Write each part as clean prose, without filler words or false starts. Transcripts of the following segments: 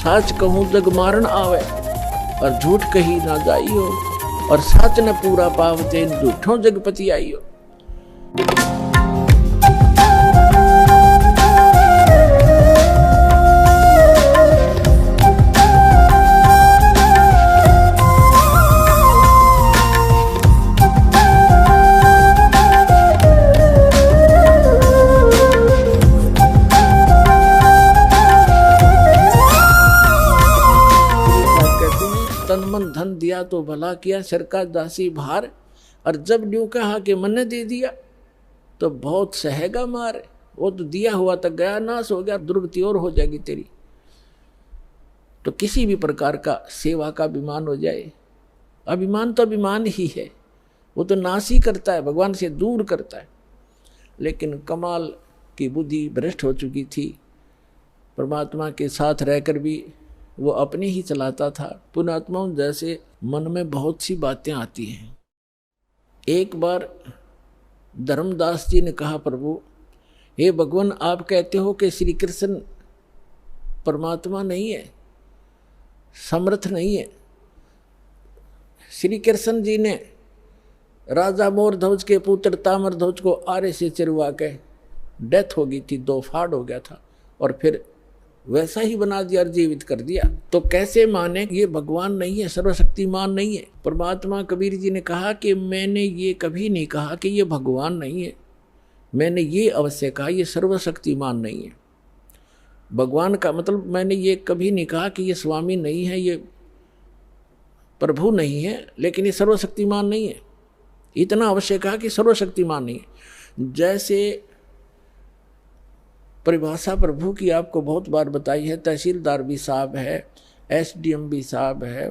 साच कहूँ जग मारण आवे, और झूठ कही ना जाइयो, और साच न पूरा पावते झूठों जगपति आइयो। तन मन धन दिया तो भला किया, सिर का दासी भार, और जब न्यू कहा कि मन ने दे दिया तो बहुत सहेगा मार। वो तो दिया हुआ तक गया, नाश हो गया, दुर्गति और हो जाएगी तेरी। तो किसी भी प्रकार का सेवा का अभिमान हो जाए, अभिमान तो अभिमान ही है, वो तो नाश ही करता है, भगवान से दूर करता है। लेकिन कमाल की बुद्धि भ्रष्ट हो चुकी थी, परमात्मा के साथ रहकर भी वो अपनी ही चलाता था। पुण्यात्माओं, जैसे मन में बहुत सी बातें आती हैं। एक बार धर्मदास जी ने कहा, प्रभु हे भगवान, आप कहते हो कि श्री कृष्ण परमात्मा नहीं है, समर्थ नहीं है। श्री कृष्ण जी ने राजा मोरध्वज के पुत्र ताम्रध्वज को आरे से चिरवा के डेथ हो गई थी, 2 फाड़ हो गया था, और फिर वैसा ही बना दिया और जीवित कर दिया। तो कैसे माने ये भगवान नहीं है, सर्वशक्तिमान नहीं है। परमात्मा कबीर जी ने कहा कि मैंने ये कभी नहीं कहा कि ये भगवान नहीं है, मैंने ये अवश्य कहा ये सर्वशक्तिमान नहीं है। भगवान का मतलब मैंने ये कभी नहीं कहा कि ये स्वामी नहीं है, ये प्रभु नहीं है, लेकिन ये सर्वशक्तिमान नहीं है। इतना अवश्य कहा कि सर्वशक्तिमान नहीं है। जैसे परिभाषा प्रभु की आपको बहुत बार बताई है, तहसीलदार भी साहब है, एसडीएम भी साहब है,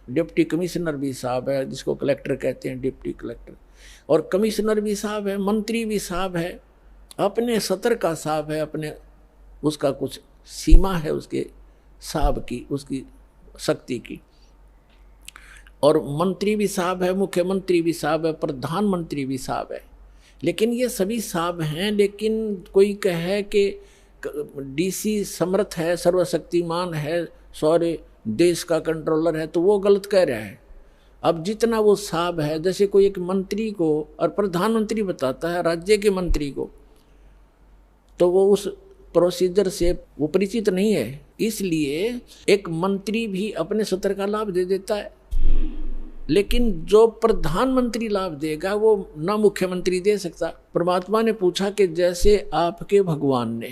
डिप्टी कमिश्नर भी साहब है, जिसको कलेक्टर कहते हैं, डिप्टी कलेक्टर, और कमिश्नर भी साहब है, मंत्री भी साहब है, अपने सतर का साहब है, अपने उसका कुछ सीमा है उसके साहब की, उसकी शक्ति की। और मंत्री भी साहब है, मुख्यमंत्री भी साहब है, प्रधानमंत्री भी साहब है। लेकिन ये सभी साहब हैं, लेकिन कोई कहे कि डीसी समर्थ है, सर्वशक्तिमान है, सारे देश का कंट्रोलर है, तो वो गलत कह रहा है। अब जितना वो साहब है, जैसे कोई एक मंत्री को और प्रधानमंत्री बताता है राज्य के मंत्री को, तो वो उस प्रोसीजर से वो परिचित नहीं है, इसलिए एक मंत्री भी अपने सत्र का लाभ दे देता है, लेकिन जो प्रधानमंत्री लाभ देगा वो ना मुख्यमंत्री दे सकता। परमात्मा ने पूछा कि जैसे आपके भगवान ने,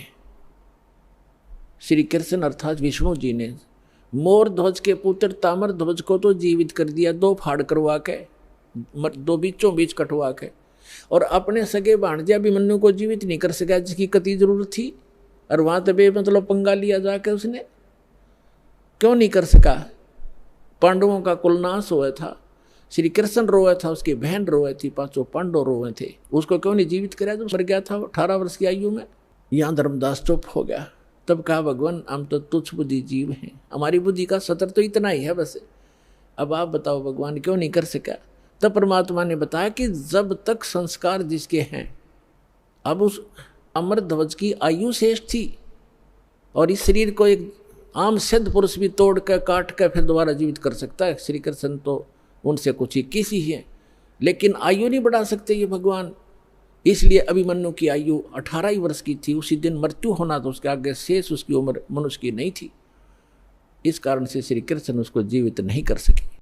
श्री कृष्ण अर्थात विष्णु जी ने, मोर ध्वज के पुत्र ताम्र ध्वज को तो जीवित कर दिया, 2 फाड़ करवा के, 2 बीचों बीच कटवा के, और अपने सगे भांजा अभिमन्यु को जीवित नहीं कर सका, जिसकी कति जरूरत थी, और वहां तबे मतलब पंगा लिया जाके उसने क्यों नहीं कर सका। पांडवों का कुलनाश हुआ था, श्री कृष्ण रोए था, उसकी बहन रोए थी, 5 पांडव रोए थे, उसको क्यों नहीं जीवित कराया जो मर गया था 18 वर्ष की आयु में। यहाँ धर्मदास चुप हो गया। तब कहा, भगवान हम तो तुच्छ बुद्धि जीव हैं, हमारी बुद्धि का सतर तो इतना ही है बस, अब आप बताओ भगवान क्यों नहीं कर सका। तब परमात्मा ने बताया कि जब तक संस्कार जिसके हैं, अब उस अमर ध्वज की आयु शेष थी, और इस शरीर को एक आम सिद्ध पुरुष भी तोड़ कर काट कर फिर दोबारा जीवित कर सकता है। श्री कृष्ण तो उनसे कुछ 21 ही है, लेकिन आयु नहीं बढ़ा सकते ये भगवान। इसलिए अभिमन्यु की आयु 18 ही वर्ष की थी, उसी दिन मृत्यु होना, तो उसके आगे शेष उसकी उम्र मनुष्य की नहीं थी। इस कारण से श्री कृष्ण उसको जीवित नहीं कर सके।